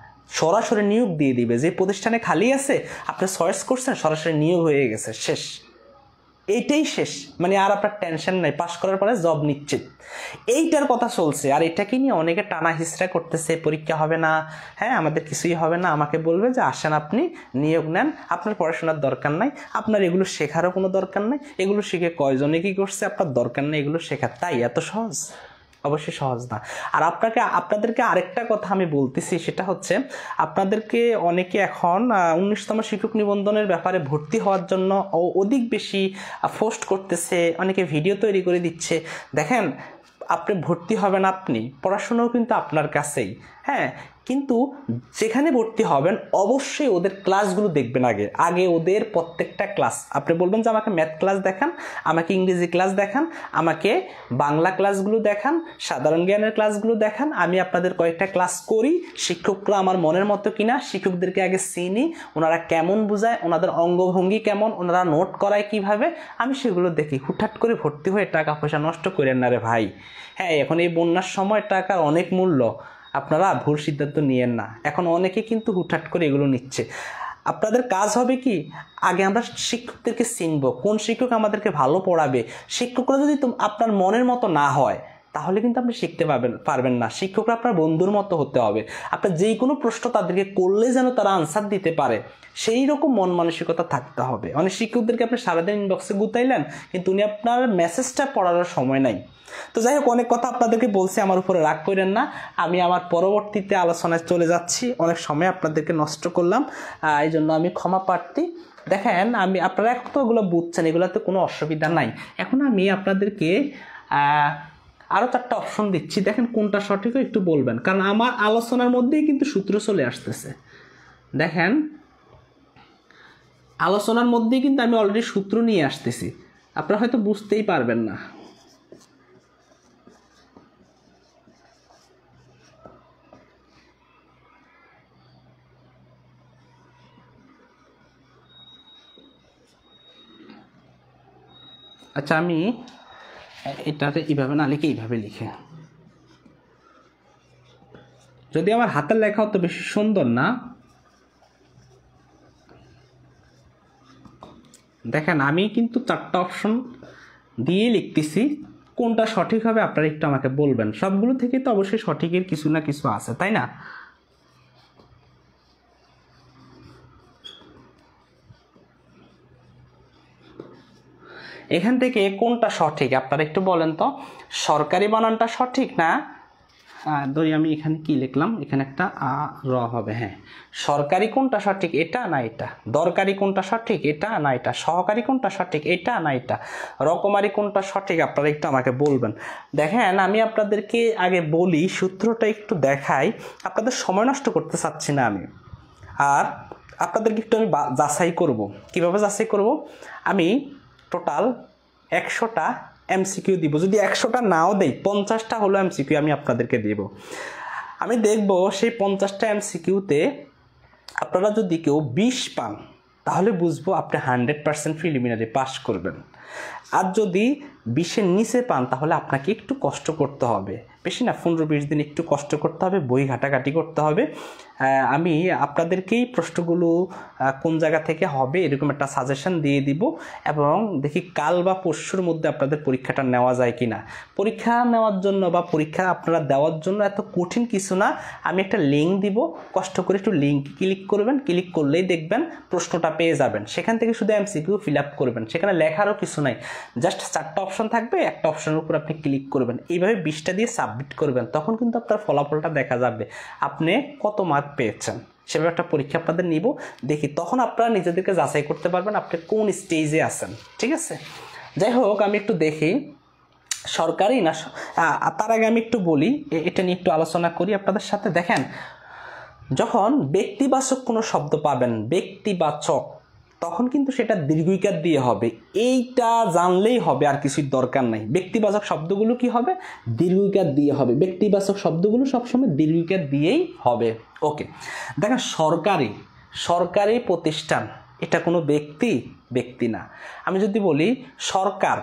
সরাসরি নিয়োগ দিয়ে দিবে। যে প্রতিষ্ঠানে খালি আছে আপনি চয়েস করছেন, সরাসরি নিয়োগ হয়ে গেছে, শেষ, এইটাই শেষ। মানে আর আপনার টেনশন নাই, পাস করার পরে জব নিশ্চিত। এইটার কথা চলছে। আর এটাকে নিয়ে অনেকে টানা হিসরা করতেছে, পরীক্ষা হবে না, হ্যাঁ আমাদের কিছুই হবে না, আমাকে বলবে যে আসেন আপনি নিয়োগ নেন, আপনার পড়াশোনার দরকার নাই, আপনার এগুলো শেখারও কোনো দরকার নাই, এগুলো শিখে কয়জনে কি করছে আপনার দরকার নেই এগুলো শেখার। তাই এত সহজ? অবশ্যই সহজ না। আর আপনাদেরকে আরেকটা কথা আমি বলতেছি, সেটা হচ্ছে আপনাদেরকে অনেকে এখন 19তম শিক্ষক নিবন্ধনের ব্যাপারে ভর্তি হওয়ার জন্য অধিক বেশি পোস্ট করতেছে, অনেকে ভিডিও তৈরি করে দিচ্ছে। দেখেন, আপনি ভর্তি হবেন, আপনি পড়াশোনাও কিন্তু আপনার কাছেই, হ্যাঁ, কিন্তু যেখানে ভর্তি হবেন অবশ্যই ওদের ক্লাসগুলো দেখবেন। আগে ওদের প্রত্যেকটা ক্লাস, আপনি বলবেন যে আমাকে ম্যাথ ক্লাস দেখান, আমাকে ইংরেজি ক্লাস দেখান, আমাকে বাংলা ক্লাসগুলো দেখান, সাধারণ জ্ঞানের ক্লাসগুলো দেখান, আমি আপনাদের কয়েকটা ক্লাস করি, শিক্ষকরা আমার মনের মতো কিনা, শিক্ষকদেরকে আগে চিনি, ওনারা কেমন বোঝায়, ওনাদের অঙ্গভঙ্গি কেমন, ওনারা নোট করায় কিভাবে, আমি সেগুলো দেখি। হুটহাট করে ভর্তি হয়ে টাকা পয়সা নষ্ট করেন না রে ভাই। হ্যাঁ, এখন এই বন্যার সময় টাকার অনেক মূল্য, আপনারা ভুল সিদ্ধান্ত নিয়েন না। এখন অনেকে কিন্তু হুটহাট করে এগুলো নিচ্ছে। আপনাদের কাজ হবে কি, আগে আমরা শিক্ষকদেরকে চিনব, কোন শিক্ষক আমাদেরকে ভালো পড়াবে। শিক্ষকরা যদি আপনার মনের মতো না হয়, তাহলে কিন্তু আপনি শিখতে পারবেন না। শিক্ষকরা আপনার বন্ধুর মতো হতে হবে। আপনার যে কোনো প্রশ্ন তাদেরকে করলে যেন তারা আনসার দিতে পারে, সেই রকম মন মানসিকতা থাকতে হবে। অনেক শিক্ষকদেরকে আপনি সারাদিন ইনবক্সে গুতাইলেন, কিন্তু উনি আপনার মেসেজটা পড়ার সময় নাই। তো যাই হোক, অনেক কথা আপনাদেরকে বলছি, আমার উপরে রাগ করেন না। আমি আমার পরবর্তীতে আলোচনায় চলে যাচ্ছি। অনেক সময় আপনাদেরকে নষ্ট করলাম, এই জন্য আমি ক্ষমা প্রার্থী। দেখেন, আপনারা এতগুলো বুঝছেন, এগুলোতে কোনো অসুবিধা নাই। এখন আমি আপনাদেরকে আরও 4টা অপশন দিচ্ছি, দেখেন কোনটা সঠিক একটু বলবেন, কারণ আমার আলোচনার মধ্যেই কিন্তু সূত্র চলে আসতেছে। দেখেন, আলোচনার মধ্যেই কিন্তু আমি অলরেডি সূত্র নিয়ে আসতেছি, আপনারা হয়তো বুঝতেই পারবেন না। আচ্ছা, আমি এটাতে এইভাবে না লিখে এইভাবে লিখে, যদি আমার হাতের লেখা অত বেশি সুন্দর না। দেখেন, আমি কিন্তু 4টা অপশন দিয়ে লিখতেছি, কোনটা সঠিক হবে আপনারা একটু আমাকে বলবেন। সবগুলো থেকে তো অবশ্যই সঠিকের কিছু না কিছু আছে, তাই না? এখান থেকে কোনটা সঠিক আপনারা একটু বলেন তো। সরকারি বানানটা সঠিক না, ধরি আমি এখানে কি লিখলাম, এখানে একটা র হবে। হ্যাঁ, সরকারি কোনটা সঠিক, এটা না এটা? দরকারি কোনটা সঠিক, এটা না এটা? সহকারী কোনটা সঠিক, এটা না এটা? রকমারি কোনটা সঠিক আপনারা একটু আমাকে বলবেন। দেখেন, আমি আপনাদেরকে আগে বলি, সূত্রটা একটু দেখাই, আপনাদের সময় নষ্ট করতে চাচ্ছি না আমি। আর আপনাদেরকে একটু আমি যাচাই করব। কিভাবে যাচাই করব? আমি টোটাল 100টা এমসিকিউ দিব। যদি 100টা নাও দেই, 50টা হলো এমসিকিউ আমি আপনাদেরকে দিব। আমি দেখব সেই 50টা এমসিকিউতে আপনারা যদি কেউ 20 পান, তাহলে বুঝবো আপনি 100% প্রিলিমিনারি পাস করবেন। আর যদি 20-এর নিচে পান, তাহলে আপনাকে একটু কষ্ট করতে হবে, বেশি না, 15-20 দিন একটু কষ্ট করতে হবে, বই ঘাটাঘাটি করতে হবে। আমি আপনাদেরকেই প্রশ্নগুলো কোন জায়গা থেকে হবে এরকম একটা সাজেশন দিয়ে দিব, এবং দেখি কাল বা পরশুর মধ্যে আপনাদের পরীক্ষাটা নেওয়া যায় কিনা। পরীক্ষা নেওয়ার জন্য বা পরীক্ষা আপনারা দেওয়ার জন্য এত কঠিন কিছু না, আমি একটা লিঙ্ক দিব, কষ্ট করে একটু লিঙ্ক ক্লিক করবেন, ক্লিক করলেই দেখবেন প্রশ্নটা পেয়ে যাবেন। সেখান থেকে শুধু এমসিকিউ ফিল আপ করবেন, সেখানে লেখারও কিছু নাই, জাস্ট 4টা অপশন থাকবে, একটা অপশনের উপর আপনি ক্লিক করবেন, এইভাবে 20টা দিয়ে সাবমিট করবেন। তখন কিন্তু আপনার ফলাফলটা দেখা যাবে, আপনি কত মার্ক পেয়েছেন। সেভাবে একটা পরীক্ষা আপনাদের নিব, দেখি তখন আপনারা নিজেদেরকে যাচাই করতে পারবেন আপনি কোন স্টেজে আছেন। ঠিক আছে, যাই হোক, আমি একটু দেখি সরকারি না। তার আগে আমি একটু বলি, এটা নিয়ে একটু আলোচনা করি আপনাদের সাথে। দেখেন, যখন ব্যক্তিবাচক কোনো শব্দ পাবেন, ব্যক্তিবাচক, তখন কিন্তু সেটা দীর্ঘইকার দিয়ে হবে। এইটা জানলেই হবে, আর কিছুর দরকার নাই। ব্যক্তিবাচক শব্দগুলো কি হবে? দীর্ঘইকার দিয়ে হবে। ব্যক্তিবাচক শব্দগুলো সবসময় দীর্ঘইকার দিয়েই হবে। ওকে, দেখেন, সরকারি প্রতিষ্ঠান, এটা কোনো ব্যক্তি না। আমি যদি বলি সরকার,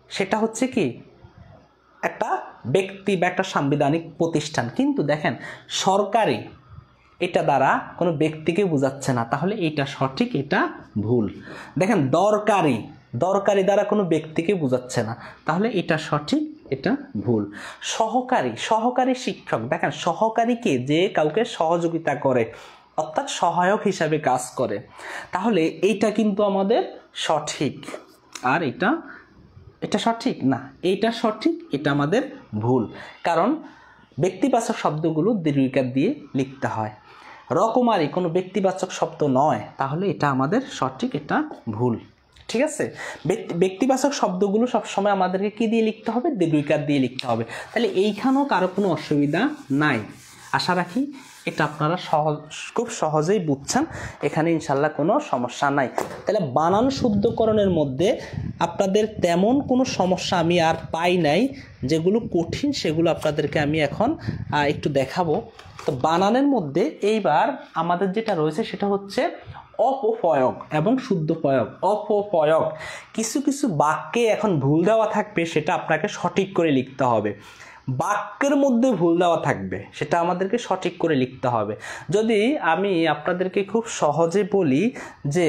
সেটা হচ্ছে কি একটা ব্যক্তি বা একটা সাংবিধানিক প্রতিষ্ঠান। কিন্তু দেখেন, সরকারি এটা দ্বারা কোনো ব্যক্তিকে বোঝাচ্ছে না, তাহলে এটা সঠিক, এটা ভুল। দেখেন, দরকারি দ্বারা কোনো ব্যক্তিকে বোঝাচ্ছে না, তাহলে এটা সঠিক, এটা ভুল। সহকারী শিক্ষক, দেখেন, সহকারীকে যে কাউকে সহযোগিতা করে, অর্থাৎ সহায়ক হিসাবে কাজ করে, তাহলে এইটা কিন্তু আমাদের সঠিক। আর এটা সঠিক না, এইটা সঠিক, এটা আমাদের ভুল। কারণ ব্যক্তিবাচক শব্দগুলো দীর্ঘিকার দিয়ে লিখতে হয়। রকমারি কোনো ব্যক্তিবাচক শব্দ নয়, তাহলে এটা আমাদের সঠিক, এটা ভুল। ঠিক আছে, ব্যক্তিবাচক শব্দগুলো সবসময় আমাদেরকে কি দিয়ে লিখতে হবে? দীর্ঘিকার দিয়ে লিখতে হবে। তাহলে এইখানেও কারো কোনো অসুবিধা নাই। আশা রাখি এটা আপনারা খুব সহজেই বুঝছেন, এখানে ইনশাল্লাহ কোনো সমস্যা নাই। তাহলে বানান শুদ্ধকরণের মধ্যে আপনাদের তেমন কোনো সমস্যা আমি আর পাই নাই। যেগুলো কঠিন সেগুলো আপনাদেরকে আমি এখন একটু দেখাবো। তো বানানের মধ্যে এইবার আমাদের যেটা রয়েছে সেটা হচ্ছে অপপ্রয়োগ এবং শুদ্ধ প্রয়োগ। অপপ্রয়োগ, কিছু বাক্যে এখন ভুল দেওয়া থাকবে, সেটা আপনাকে সঠিক করে লিখতে হবে। বাক্যের মধ্যে ভুল দেওয়া থাকবে, সেটা আমাদেরকে সঠিক করে লিখতে হবে। যদি আমি আপনাদেরকে খুব সহজে বলি যে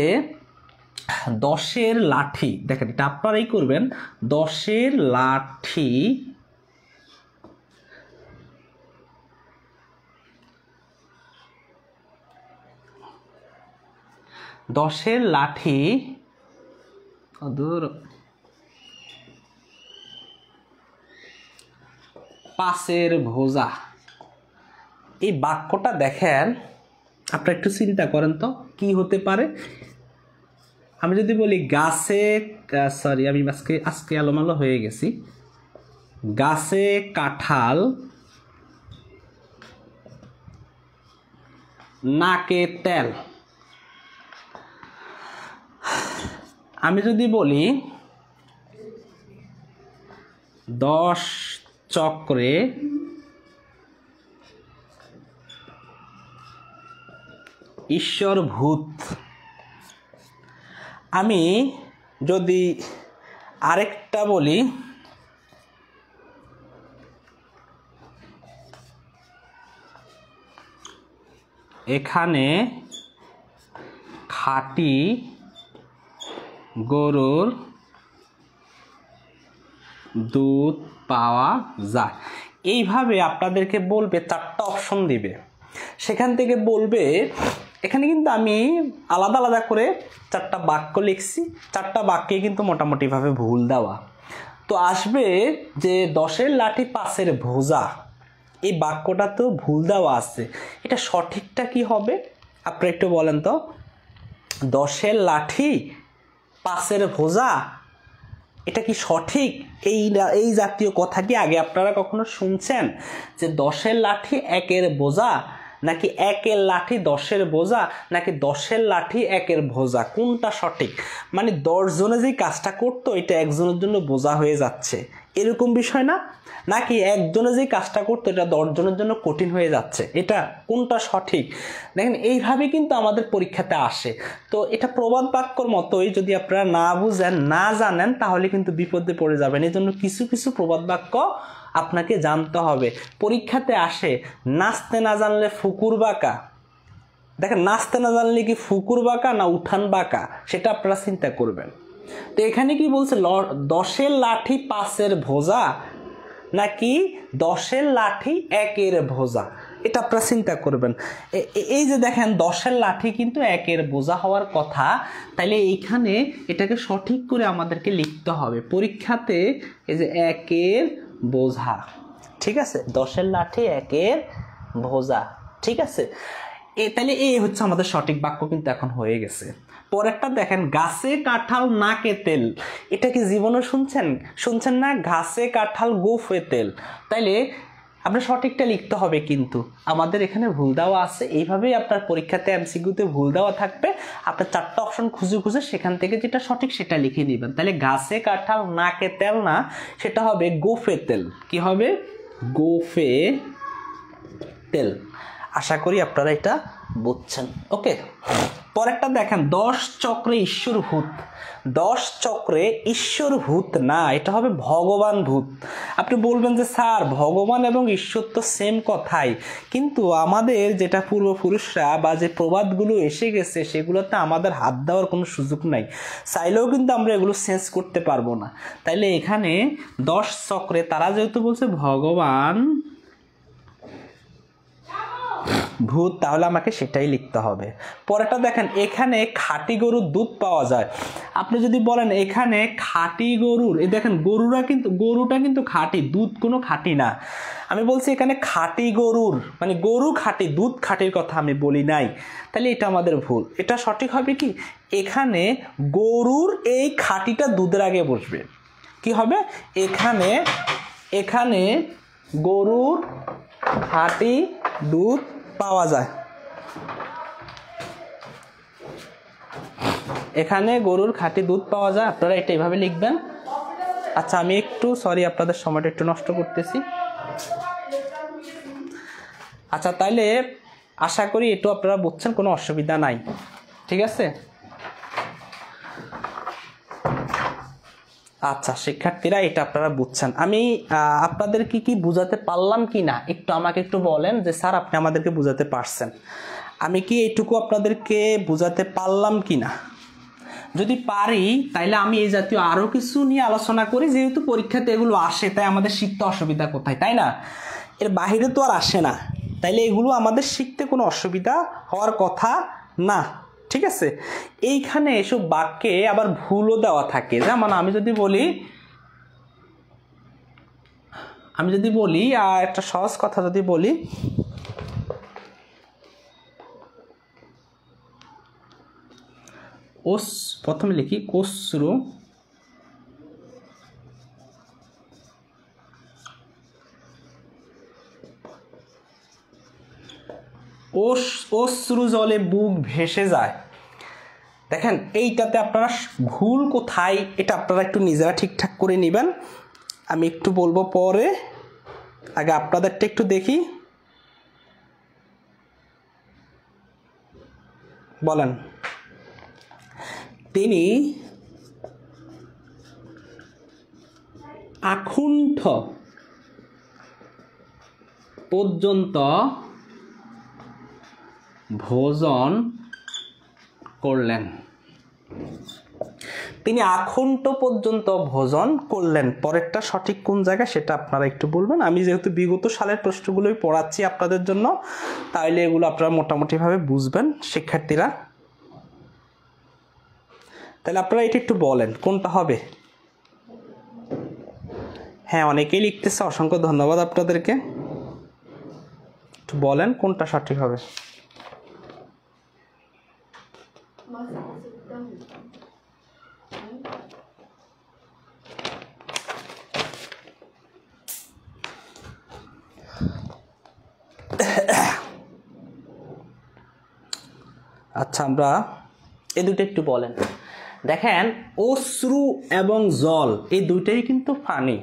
10-এর লাঠি, দেখেন এটা আপনারাই করবেন, 10-এর লাঠি 10-এর লাঠি দূর 5-এর ভোজা। এই বাক্যটা দেখেন, আপনারা একটু চিন্তা করেন তো কি হতে পারে। আমি যদি বলি গাছে, সরি আমি আজকে এলোমেলো হয়ে গেছি, গাছে কাঁঠাল নাকে তেল। আমি যদি বলি 10 চক্রে ঈশ্বর ভূত। আমি যদি আরেকটা বলি এখানে খাঁটি গরুর দুধ পাওয়া যায়। এইভাবে আপনাদেরকে বলবে, 4টা অপশন দিবে, সেখান থেকে বলবে, এখানে কিন্তু আমি আলাদা আলাদা করে 4টা বাক্য লিখছি, 4টা বাক্যে কিন্তু মোটামুটিভাবে ভুল দেওয়া। তো আসবে যে 10-এর লাঠি 5-এর ভোজা, এই বাক্যটা তো ভুল দেওয়া আছে, এটা সঠিকটা কি হবে আপনারা একটু বলেন তো। 10-এর লাঠি 5-এর ভোজা, এটা কি সঠিক? এই জাতীয় কথা কি আগে আপনারা কখনো শুনছেন যে 10-এর লাঠি 1-এর বোঝা, নাকি 1-এর লাঠি 10-এর বোঝা, নাকি 10-এর লাঠি 1-এর ভোজা? কোনটা সঠিক? মানে 10 জনে যেই কাজটা করতো এটা একজনের জন্য বোঝা হয়ে যাচ্ছে, এরকম বিষয় না? নাকি একজনে যেই কাজটা করতো এটা 10 জনের জন্য কঠিন হয়ে যাচ্ছে? এটা কোনটা সঠিক? দেখেন এইভাবে কিন্তু আমাদের পরীক্ষাতে আসে। তো এটা প্রবাদ বাক্যর মতোই, যদি আপনারা না বুঝেন না জানেন তাহলে কিন্তু বিপদে পড়ে যাবেন। এই জন্য কিছু কিছু প্রবাদ বাক্য আপনাকে জানতে হবে। পরীক্ষাতে আসে নাচতে না জানলে ফুকুর বাঁকা। দেখেন নাচতে না জানলে কি ফুকুর বাঁকা না উঠান বাঁকা, সেটা আপনারা চিন্তা করবেন। তো এখানে কি বলছে, 10-এর লাঠি 5-এর ভোজা নাকি 10-এর লাঠি 1-এর ভোজা, এটা আপনারা চিন্তা করবেন। এই যে দেখেন 10-এর লাঠি কিন্তু 1-এর বোঝা হওয়ার কথা, তাইলে এইখানে এটাকে সঠিক করে আমাদেরকে লিখতে হবে পরীক্ষাতে। এই যে 1-এর বোঝা, ঠিক আছে, 10-এর লাঠি 1-এর ভোজা, ঠিক আছে। তাহলে এই হচ্ছে আমাদের সঠিক বাক্য কিন্তু এখন হয়ে গেছে। পরেরটা দেখেন, গাছে কাঁঠাল নাকে তেল। এটা কি জীবনে শুনছেন না? গাছে কাঁঠাল গোফে তেল। তাইলে আপনার সঠিকটা লিখতে হবে, কিন্তু আমাদের এখানে ভুল দেওয়া আছে। এইভাবেই আপনার পরীক্ষাতে এমসিকিউতে ভুল দেওয়া থাকবে, আপনার 4টা অপশন খুঁজে খুঁজে সেখান থেকে যেটা সঠিক সেটা লিখে নেবেন। তাহলে গাছে কাঁঠাল নাকে তেল না, সেটা হবে গোফে তেল। কি হবে? গোফে তেল। আশা করি আপনারা এটা বুঝছেন। ওকে, পরেরটা দেখেন, 10 চক্রে ঈশ্বর ভূত। 10 চক্রে ঈশ্বর ভূত না, এটা হবে ভগবান ভূত। আপনি বলবেন যে স্যার ভগবান এবং ঈশ্বর তো সেম কথাই, কিন্তু আমাদের যেটা পূর্বপুরুষরা বা যে প্রবাদগুলো এসে গেছে সেগুলোতে আমাদের হাত দেওয়ার কোনো সুযোগ নাই, চাইলেও কিন্তু আমরা এগুলো চেঞ্জ করতে পারবো না। তাইলে এখানে 10 চক্রে তারা যেহেতু বলছে ভগবান ভূত, তাহলে আমাকে সেটাই লিখতে হবে। পরেরটা দেখেন, এখানে খাঁটি গরুর দুধ পাওয়া যায়। আপনি যদি বলেন এখানে খাঁটি গরুর, এই দেখেন গরুটা কিন্তু খাঁটি, দুধ কোনো খাঁটি না। আমি বলছি এখানে খাঁটি গরুর, মানে গরু খাঁটি, দুধ খাঁটির কথা আমি বলি নাই। তাহলে এটা আমাদের ভুল। এটা সঠিক হবে কি, এখানে গরুর এই খাঁটিটা দুধের আগে বসবে। কি হবে? এখানে গরুর খাঁটি দুধ পাওয়া যায়। এখানে গরুর খাঁটি দুধ পাওয়া যায়, আপনারা এটা এইভাবে লিখবেন। আচ্ছা আমি একটু সরি, আপনাদের সময়টা একটু নষ্ট করতেছি। আচ্ছা তাইলে আশা করি একটু আপনারা বুঝছেন, কোনো অসুবিধা নাই, ঠিক আছে। আচ্ছা শিক্ষার্থীরা, এটা আপনারা বুঝছেন। আমি আপনাদের কি বুঝাতে পারলাম কি না একটু আমাকে একটু বলেন যে স্যার আপনি আমাদেরকে বুঝাতে পারছেন, আমি কি এইটুকু আপনাদেরকে বুঝাতে পারলাম কি না? যদি পারি তাইলে আমি এই জাতীয় আরো কিছু নিয়ে আলোচনা করি, যেহেতু পরীক্ষাতে এগুলো আসে তাই আমাদের শিখতে অসুবিধা কোথায়, তাই না? এর বাহিরে তো আর আসে না, তাইলে এগুলো আমাদের শিখতে কোনো অসুবিধা হওয়ার কথা না, ঠিক আছে। এইখানে এসব বাক্যে আবার ভুলও দেওয়া থাকে, যেমন আমি যদি বলি একটা সহজ কথা যদি বলি, প্রথমে লিখি অশ্রু অশ্রু জলে বুক ভেসে যায়। দেখেন এইটাতে আপনারা ভুল কোথায় এটা আপনারা একটু নিজেরা ঠিকঠাক করে নেবেন, আমি একটু বলবো পরে, আগে আপনাদেরটা একটু দেখি। বলেন, তিনি আকুণ্ঠ পর্যন্ত ভোজন করলেন। তিনি আকুণ্ঠ পর্যন্ত ভোজন করলেন, পরেরটা সঠিক কোন জায়গায় সেটা আপনারা একটু বলবেন। আমি যেহেতু বিগত সালের প্রশ্নগুলোই পড়াচ্ছি আপনাদের জন্য, তাইলে এগুলো আপনারা মোটামুটিভাবে বুঝবেন শিক্ষার্থীরা। তাহলে আপনারা এটা একটু বলেন কোনটা হবে। হ্যাঁ, অনেকেই লিখতেছে, অসংখ্য ধন্যবাদ আপনাদেরকে। একটু বলেন কোনটা সঠিক হবে। আচ্ছা, আমরা এই দুটো একটু বলেন। দেখেন অশ্রু এবং জল এই দুইটাই কিন্তু পানি,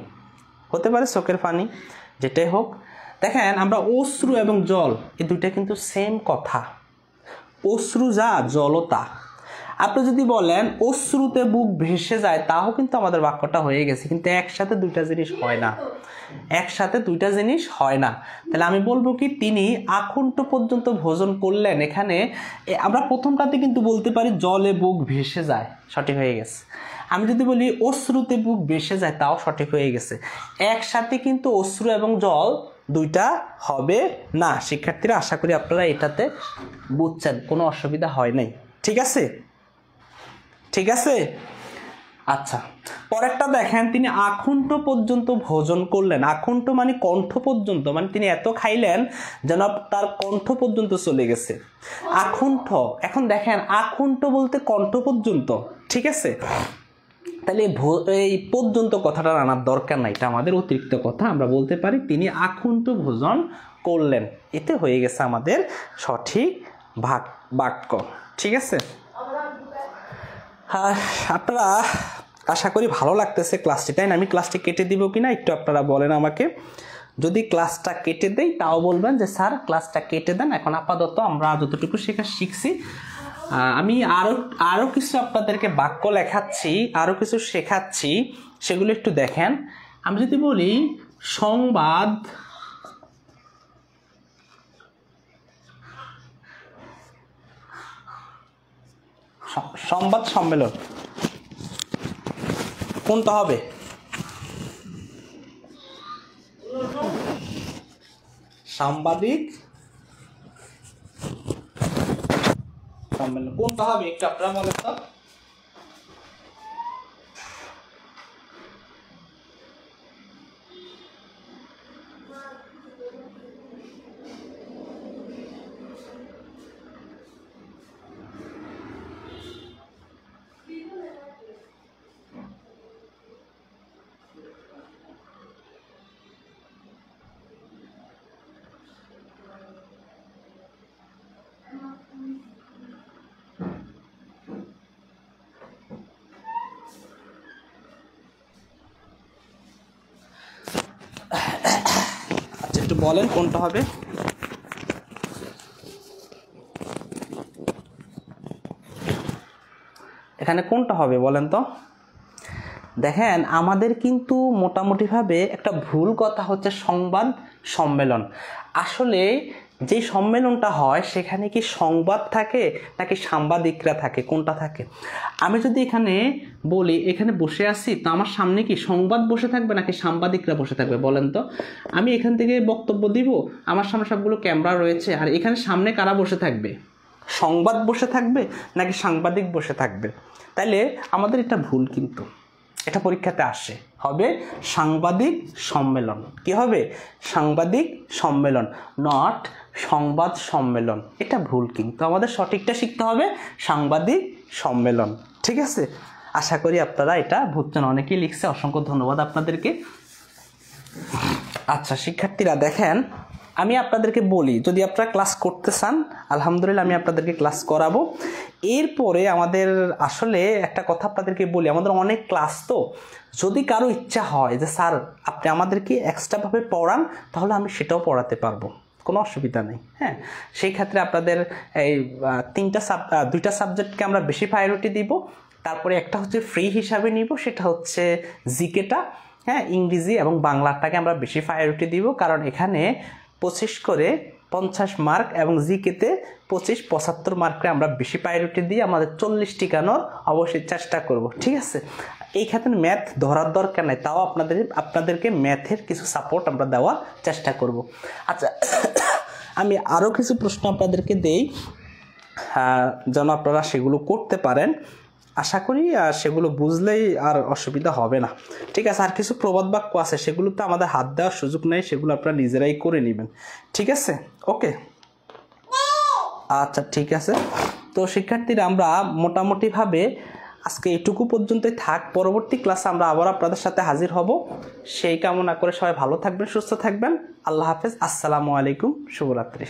হতে পারে চোখের পানি, যেটাই হোক। দেখেন আমরা অশ্রু এবং জল এই দুইটা কিন্তু সেম কথা, অশ্রু যা জলও তা। আপনি যদি বলেন অশ্রুতে বুক ভেসে যায়, তাও কিন্তু আমাদের বাক্যটা হয়ে গেছে, কিন্তু একসাথে দুইটা জিনিস হয় না, একসাথে দুইটা জিনিস হয় না। তাহলে আমি বলবো কি, তিনি আকুণ্ঠ পর্যন্ত ভোজন করলেন। এখানে আমরা প্রথমটাতে কিন্তু বলতে পারি জলে বুক ভেসে যায়, সঠিক হয়ে গেছে। আমি যদি বলি অশ্রুতে বুক ভেসে যায়, তাও সঠিক হয়ে গেছে। একসাথে কিন্তু অশ্রু এবং জল দুইটা হবে না। শিক্ষার্থীরা, আশা করি আপনারা এটাতে বুঝছেন, কোনো অসুবিধা হয় নাই। ঠিক আছে, ঠিক আছে। আচ্ছা, পরেরটা দেখেন, তিনি আকুণ্ঠ পর্যন্ত ভোজন করলেন। আকুণ্ঠ মানে কণ্ঠ পর্যন্ত, মানে তিনি এত খাইলেন যেন তার কণ্ঠ পর্যন্ত চলে গেছে। আকুণ্ঠ, এখন দেখেন আকুণ্ঠ বলতে কণ্ঠ পর্যন্ত, ঠিক আছে। তাহলে এই পর্যন্ত কথাটা আনার দরকার নাই, এটা আমাদের অতিরিক্ত কথা। আমরা বলতে পারি তিনি আকুণ্ঠ ভোজন করলেন, এতে হয়ে গেছে আমাদের সঠিক বাক্য। ঠিক আছে। আপনারা আশা করি ভালো লাগতেছে ক্লাসটি, তাই না? আমি ক্লাসটি কেটে দিব কিনা একটু আপনারা বলেন আমাকে। যদি ক্লাসটা কেটে দেই তাও বলবেন যে স্যার ক্লাসটা কেটে দেন, এখন আপাতত আমরা যতটুকু শিখছি। আমি আরো কিছু আপনাদেরকে বাক্য লেখাচ্ছি, আরো কিছু শেখাচ্ছি, সেগুলো একটু দেখেন। আমি যদি বলি সংবাদ সম্মেলন, কোনটা হবে? সাংবাদিক সম্মেলন কোনটা হবে একটু আপনারা বলেন তো। আচ্ছা, একটু বলেন কোনটা হবে। এখানে কোনটা হবে বলেন তো। দেখেন আমাদের কিন্তু মোটামুটিভাবে একটা ভুল কথা হচ্ছে সংবাদ সম্মেলন। আসলে যে সম্মেলনটা হয় সেখানে কি সংবাদ থাকে নাকি সাংবাদিকরা থাকে, কোনটা থাকে? আমি যদি এখানে বলি এখানে বসে আছি, তো আমার সামনে কি সংবাদ বসে থাকবে নাকি সাংবাদিকরা বসে থাকবে বলেন তো? আমি এখান থেকে বক্তব্য দিব, আমার সামনে সবগুলো ক্যামেরা রয়েছে, আর এখানে সামনে কারা বসে থাকবে? সংবাদ বসে থাকবে নাকি সাংবাদিক বসে থাকবে? তাইলে আমাদের এটা ভুল, কিন্তু এটা পরীক্ষাতে আসে, হবে সাংবাদিক সম্মেলন। কি হবে? সাংবাদিক সম্মেলন, নট সংবাদ সম্মেলন। এটা ভুল, কিন্তু আমাদের সঠিকটা শিখতে হবে সাংবাদিক সম্মেলন। ঠিক আছে, আশা করি আপনারা এটা বুঝছেন। অনেকেই লিখছে, অসংখ্য ধন্যবাদ আপনাদেরকে। আচ্ছা শিক্ষার্থীরা দেখেন, আমি আপনাদেরকে বলি, যদি আপনারা ক্লাস করতে চান আলহামদুলিল্লাহ আমি আপনাদেরকে ক্লাস করাবো। এরপরে আমাদের আসলে একটা কথা আপনাদেরকে বলি, আমাদের অনেক ক্লাস, তো যদি কারো ইচ্ছা হয় যে স্যার আপনি আমাদেরকে এক্সট্রাভাবে পড়ান, তাহলে আমি সেটাও পড়াতে পারবো, কোনো অসুবিধা নেই। হ্যাঁ, সেই ক্ষেত্রে আপনাদের এই দুইটা সাবজেক্টকে আমরা বেশি প্রায়োরিটি দিব। তারপরে একটা হচ্ছে ফ্রি হিসাবে নিব, সেটা হচ্ছে জিকেটা। হ্যাঁ, ইংরেজি এবং বাংলাটাকে আমরা বেশি প্রায়োরিটি দিব, কারণ এখানে 25 করে 50 মার্ক এবং জিকেতে 25-75 মার্কে আমরা বেশি প্রায়োরিটি দিয়ে আমাদের 40 টিকানোর অবশ্যই চেষ্টা করব। ঠিক আছে, এই ক্ষেত্রে ম্যাথ ধরার দরকার নেই, তাও আপনাদেরকে ম্যাথের কিছু সাপোর্ট আমরা দেওয়ার চেষ্টা করব। আচ্ছা আমি আরও কিছু প্রশ্ন আপনাদেরকে দেই, যেন আপনারা সেগুলো করতে পারেন। আশা করি সেগুলো বুঝলেই আর অসুবিধা হবে না। ঠিক আছে, আর কিছু প্রবাদ বাক্য আছে, সেগুলোতে আমাদের হাত দেওয়ার সুযোগ নেই, সেগুলো আপনারা নিজেরাই করে নেবেন। ঠিক আছে, ওকে। আচ্ছা ঠিক আছে, তো শিক্ষার্থীরা আমরা মোটামুটিভাবে আজকে এটুকু পর্যন্তই থাক। পরবর্তী ক্লাসে আমরা আবার আপনাদের সাথে হাজির হব। সেই কামনা করে সবাই ভালো থাকবেন, সুস্থ থাকবেন। আল্লাহ হাফেজ, আসসালামু আলাইকুম, শুভরাত্রি।